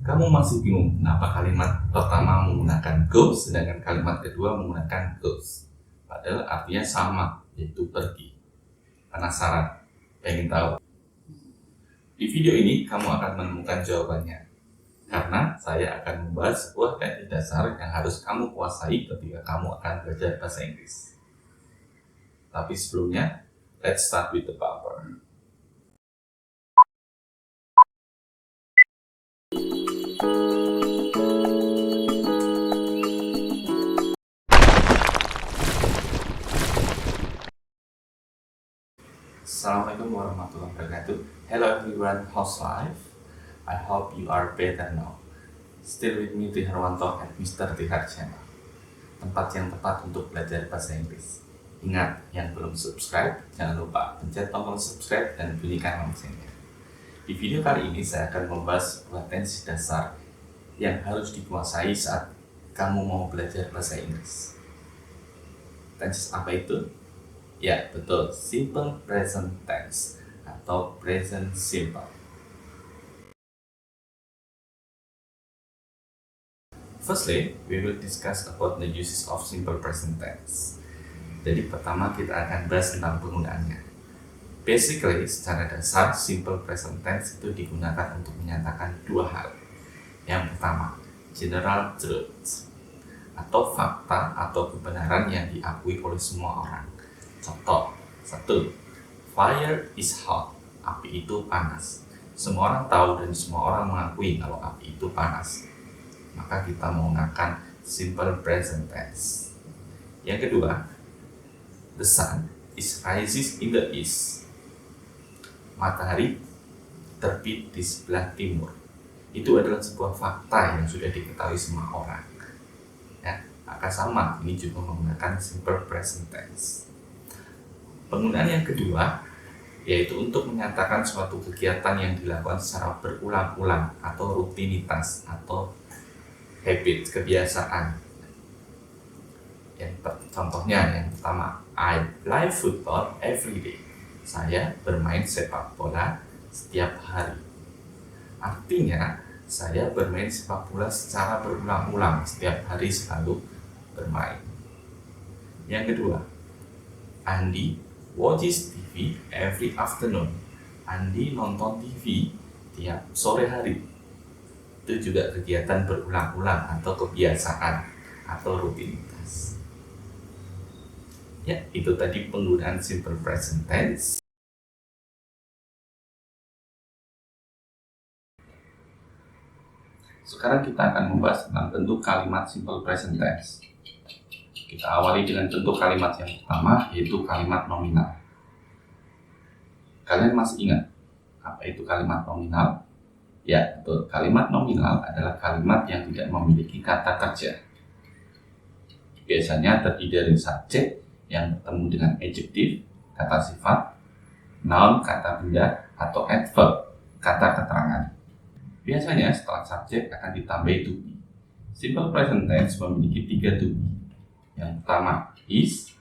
kamu masih bingung kenapa kalimat pertama menggunakan go, sedangkan kalimat kedua menggunakan goes. Padahal artinya sama, yaitu pergi. Penasaran? Pengen tahu? Di video ini kamu akan menemukan jawabannya. Karena saya akan membahas sebuah teknik dasar yang harus kamu kuasai ketika kamu akan belajar bahasa Inggris. Tapi sebelumnya, let's start with the bumper. Assalamualaikum warahmatullahi wabarakatuh. Hello everyone, how's life? I hope you are better now. Still with me, Tiharwanto at Mr. Tihar Channel. Tempat yang tepat untuk belajar bahasa Inggris. Ingat, yang belum subscribe, jangan lupa pencet tombol subscribe dan bunyikan loncengnya. Di video kali ini saya akan membahas sebuah tensi dasar yang harus dikuasai saat kamu mau belajar bahasa Inggris. Tenses apa itu? Ya, betul, simple present tense atau present simple. Firstly, we will discuss about the uses of simple present tense. Jadi pertama kita akan bahas tentang penggunaannya. Basically, secara dasar, simple present tense itu digunakan untuk menyatakan dua hal. Yang pertama, general truth, atau fakta atau kebenaran yang diakui oleh semua orang. Contoh, 1. Fire is hot. Api itu panas. Semua orang tahu dan semua orang mengakui kalau api itu panas. Maka kita menggunakan simple present tense. Yang kedua, the sun is rises in the east. Matahari terbit di sebelah timur. Itu adalah sebuah fakta yang sudah diketahui semua orang. Ya, maka sama, ini juga menggunakan simple present tense. Penggunaan yang kedua yaitu untuk menyatakan suatu kegiatan yang dilakukan secara berulang-ulang atau rutinitas atau habit, kebiasaan. Contohnya yang pertama, I play football every day. Saya bermain sepak bola setiap hari. Artinya, saya bermain sepak bola secara berulang-ulang, setiap hari selalu bermain. Yang kedua, Andi watches TV every afternoon. Andi nonton TV tiap sore hari. Itu juga kegiatan berulang-ulang atau kebiasaan atau rutinitas. Ya, itu tadi penggunaan simple present tense. Sekarang kita akan membahas tentang bentuk kalimat simple present tense. Kita awali dengan bentuk kalimat yang pertama, yaitu kalimat nominal. Kalian masih ingat apa itu kalimat nominal? Ya, betul. Kalimat nominal adalah kalimat yang tidak memiliki kata kerja. Biasanya terdiri dari subjek yang bertemu dengan adjektif, kata sifat, noun, kata benda, atau adverb, kata keterangan. Biasanya setelah subjek akan ditambahi to be. Simple present tense memiliki 3 to be. Yang pertama is,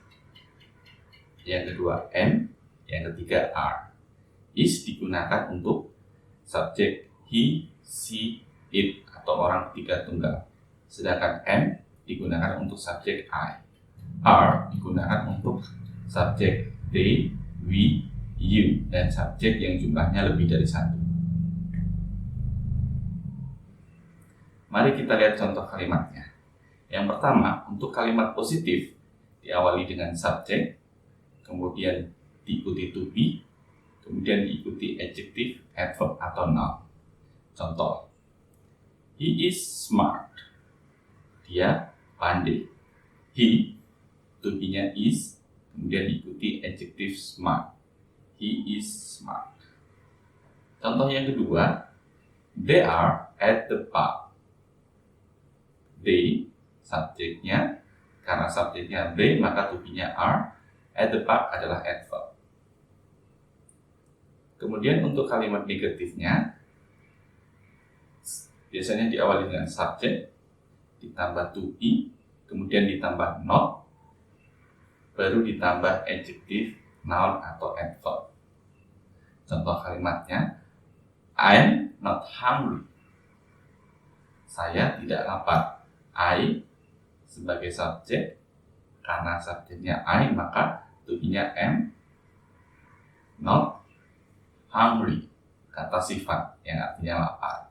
yang kedua am, yang ketiga are. Is digunakan untuk subjek he, she, it atau orang ketiga tunggal. Sedangkan am digunakan untuk subjek I. Are digunakan untuk subjek they, we, you, dan subjek yang jumlahnya lebih dari 1. Mari kita lihat contoh kalimatnya. Yang pertama, untuk kalimat positif diawali dengan subjek, kemudian diikuti to be, kemudian diikuti adjektif, adverb, atau noun. Contoh, he is smart. Dia pandai. He, to be-nya is, kemudian diikuti adjektif smart. He is smart. Contoh yang kedua, they are at the pub. They, subjeknya, karena subjeknya they, maka to be-nya are. At the pub adalah adverb. Kemudian untuk kalimat negatifnya, biasanya diawali dengan subjek, ditambah to be, kemudian ditambah not, baru ditambah adjektif, noun, atau adverb. Contoh kalimatnya, I'm not hungry. saya tidak lapar. I sebagai subjek, karena subjeknya I maka to-be-nya am not hungry, kata sifat yang artinya lapar.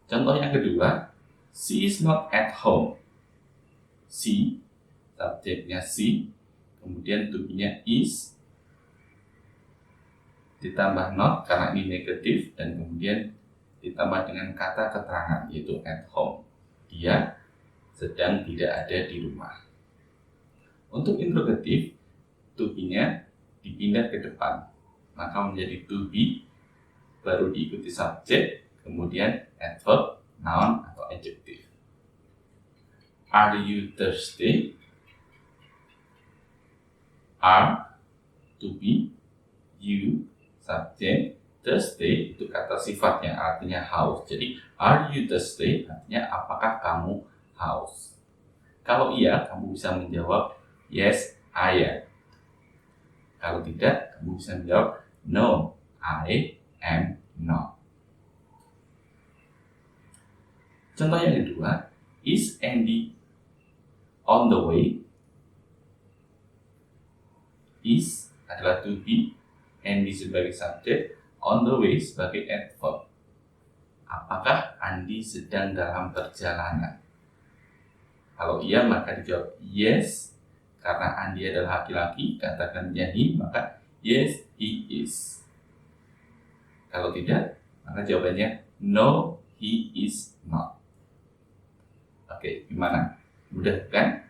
Contoh yang kedua, she is not at home. She, subjeknya she, kemudian to-be-nya is, ditambah not karena ini negatif, dan kemudian ditambah dengan kata keterangan yaitu at home. Dia sedang tidak ada di rumah. Untuk interrogatif, to be-nya dipindah ke depan, maka menjadi to be, baru diikuti subjek, kemudian adverb, noun atau adjective. Are you thirsty? Are, to be, you, subjek, thirsty itu kata sifat yang artinya haus. Jadi are you thirsty artinya apakah kamu haus. Kalau iya, kamu bisa menjawab yes, I am. Kalau tidak, kamu bisa menjawab no, I am not. Contoh yang kedua, is Andy on the way? Is adalah to be, Andy sebagai subjek, on the way sebagai adverb. Apakah Andi sedang dalam perjalanan? Kalau iya maka dijawab yes, karena Andi adalah laki-laki, katakan he, maka yes he is. Kalau tidak, maka jawabannya no he is not. Oke, gimana? Mudah kan?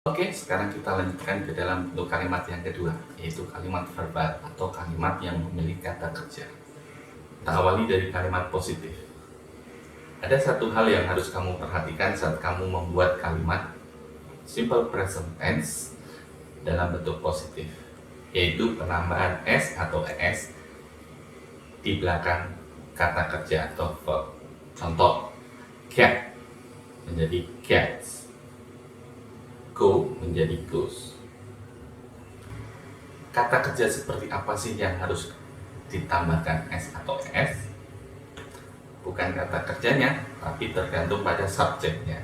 Oke, sekarang kita lanjutkan ke dalam bentuk kalimat yang kedua, yaitu kalimat verbal atau kalimat yang memiliki kata kerja. Kita awali dari kalimat positif. Ada satu hal yang harus kamu perhatikan saat kamu membuat kalimat simple present tense dalam bentuk positif, yaitu penambahan s atau es di belakang kata kerja atau verb. Contoh, cat menjadi cats, go menjadi goes. Kata kerja seperti apa sih yang harus ditambahkan s atau es? Bukan kata kerjanya, tapi tergantung pada subjeknya.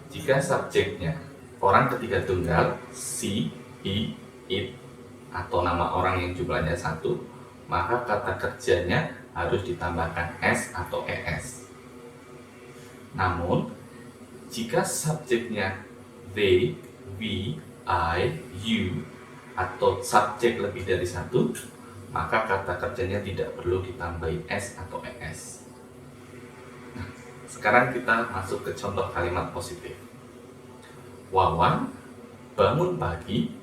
Jika subjeknya orang ketiga tunggal, she, he, it, atau nama orang yang jumlahnya satu, maka kata kerjanya harus ditambahkan s atau es. Namun, jika subjeknya they, we, I, you, atau subjek lebih dari satu, maka kata kerjanya tidak perlu ditambahi s atau es. Nah, sekarang kita masuk ke contoh kalimat positif. Wawan bangun pagi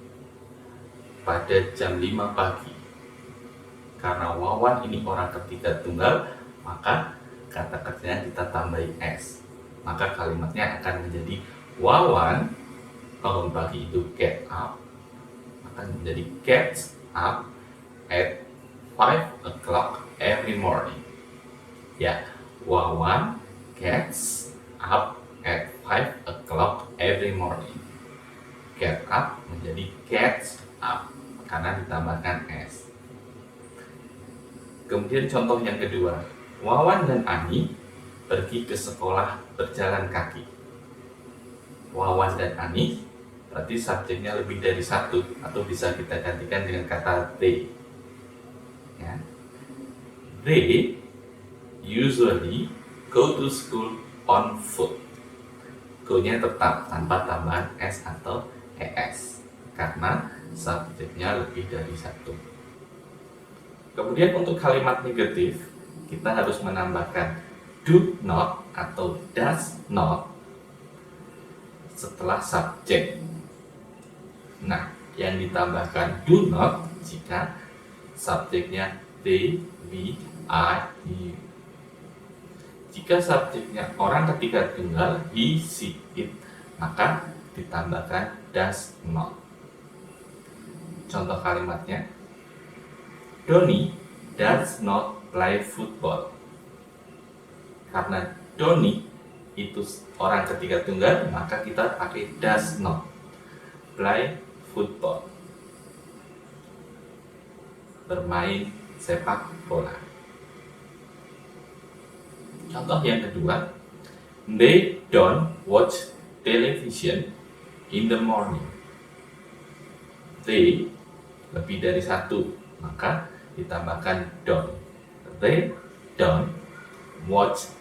pada jam 5 pagi. Karena Wawan ini orang ketiga tunggal, maka kata kerjanya kita tambahi s. Maka kalimatnya akan menjadi Wawan bangun pagi itu get up, akan menjadi gets up at 5 o'clock every morning. Ya, Wawan gets up at 5 o'clock every morning. Get up menjadi gets up karena ditambahkan s. Kemudian contoh yang kedua, Wawan dan Ani pergi ke sekolah berjalan kaki. Wawan dan Ani berarti subjeknya lebih dari satu, atau bisa kita gantikan dengan kata they. Ya. They usually go to school on foot. Go-nya tetap tanpa tambahan s atau es karena subjeknya lebih dari satu. Kemudian untuk kalimat negatif, kita harus menambahkan do not atau does not setelah subjek. Nah, yang ditambahkan do not jika subjeknya they, we, I, you. Jika subjeknya orang ketiga tunggal he, she, it, maka ditambahkan does not. Contoh kalimatnya, Doni does not play football. Karena Doni itu orang ketiga tunggal, maka kita pakai does not play football. Bermain sepak bola. Contoh yang kedua, they don't watch television in the morning. They lebih dari satu, maka ditambahkan don't. They don't watch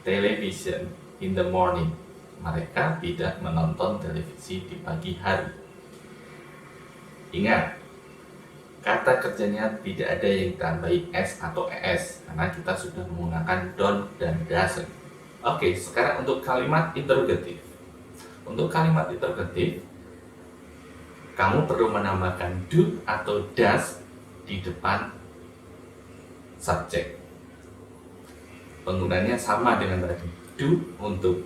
television in the morning. Mereka tidak menonton televisi di pagi hari. Ingat, kata kerjanya tidak ada yang ditambahi s atau es karena kita sudah menggunakan don't dan doesn't. Oke, sekarang untuk kalimat interrogatif. Untuk kalimat interrogatif, kamu perlu menambahkan do atau does di depan subjek. Penggunanya sama dengan tadi. Do untuk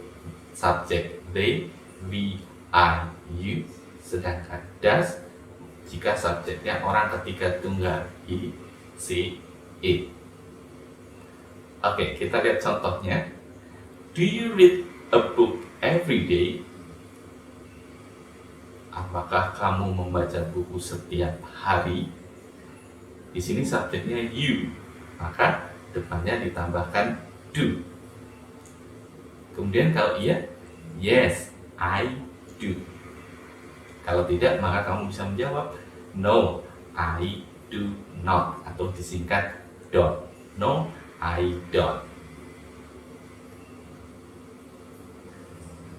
subjek they, we, I, you, sedangkan does jika subjeknya orang ketiga tunggal he, she, it. Oke, kita lihat contohnya. Do you read a book every day? Apakah kamu membaca buku setiap hari? Di sini subjeknya you, maka depannya ditambahkan do. Kemudian kalau iya, yes, I do. Kalau tidak, maka kamu bisa menjawab no, I do not, atau disingkat don't. No, I don't.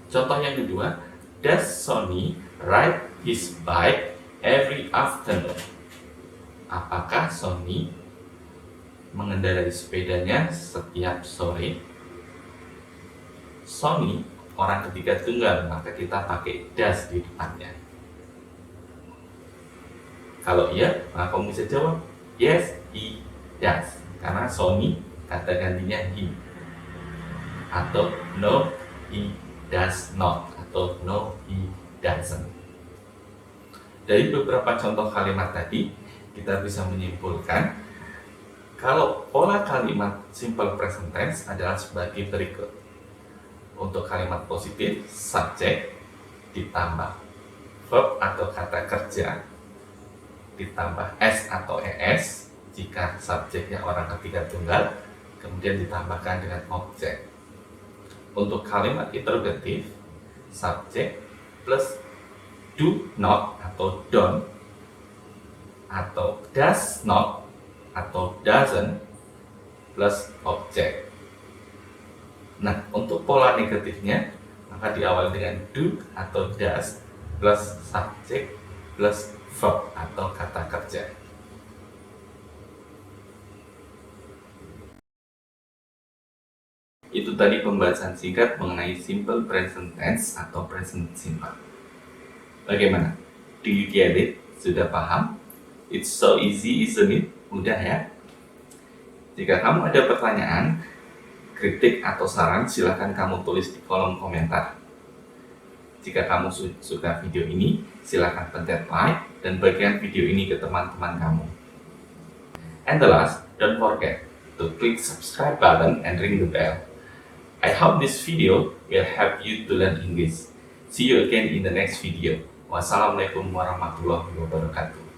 Contoh yang kedua, does Sonny ride his bike every afternoon? Apakah Sonny mengendarai sepedanya setiap sore? Sonny orang ketiga tunggal, maka kita pakai does di depannya. Kalau iya, maka kamu bisa jawab yes, he does, karena Sonny kata gantinya he. Atau no, he does not, atau no, he doesn't. Dari beberapa contoh kalimat tadi, kita bisa menyimpulkan kalau pola kalimat simple present tense adalah sebagai berikut. Untuk kalimat positif, subjek ditambah verb atau kata kerja ditambah s atau es jika subjeknya orang ketiga tunggal, kemudian ditambahkan dengan objek. Untuk kalimat interrogatif, subjek plus do not atau don't, atau does not atau doesn't plus objek. Nah, untuk pola negatifnya, maka diawali dengan do atau does plus subjek plus verb atau kata kerja. Itu tadi pembahasan singkat mengenai simple present tense atau present simple. Bagaimana? Do you get it? Sudah paham? It's so easy, isn't it? Mudah ya? Jika kamu ada pertanyaan, kritik atau saran, silahkan kamu tulis di kolom komentar. Jika kamu suka video ini, silahkan pencet like dan bagikan video ini ke teman-teman kamu. And the last, don't forget to click subscribe button and ring the bell. I hope this video will help you to learn English. See you again in the next video. Wassalamualaikum warahmatullahi wabarakatuh.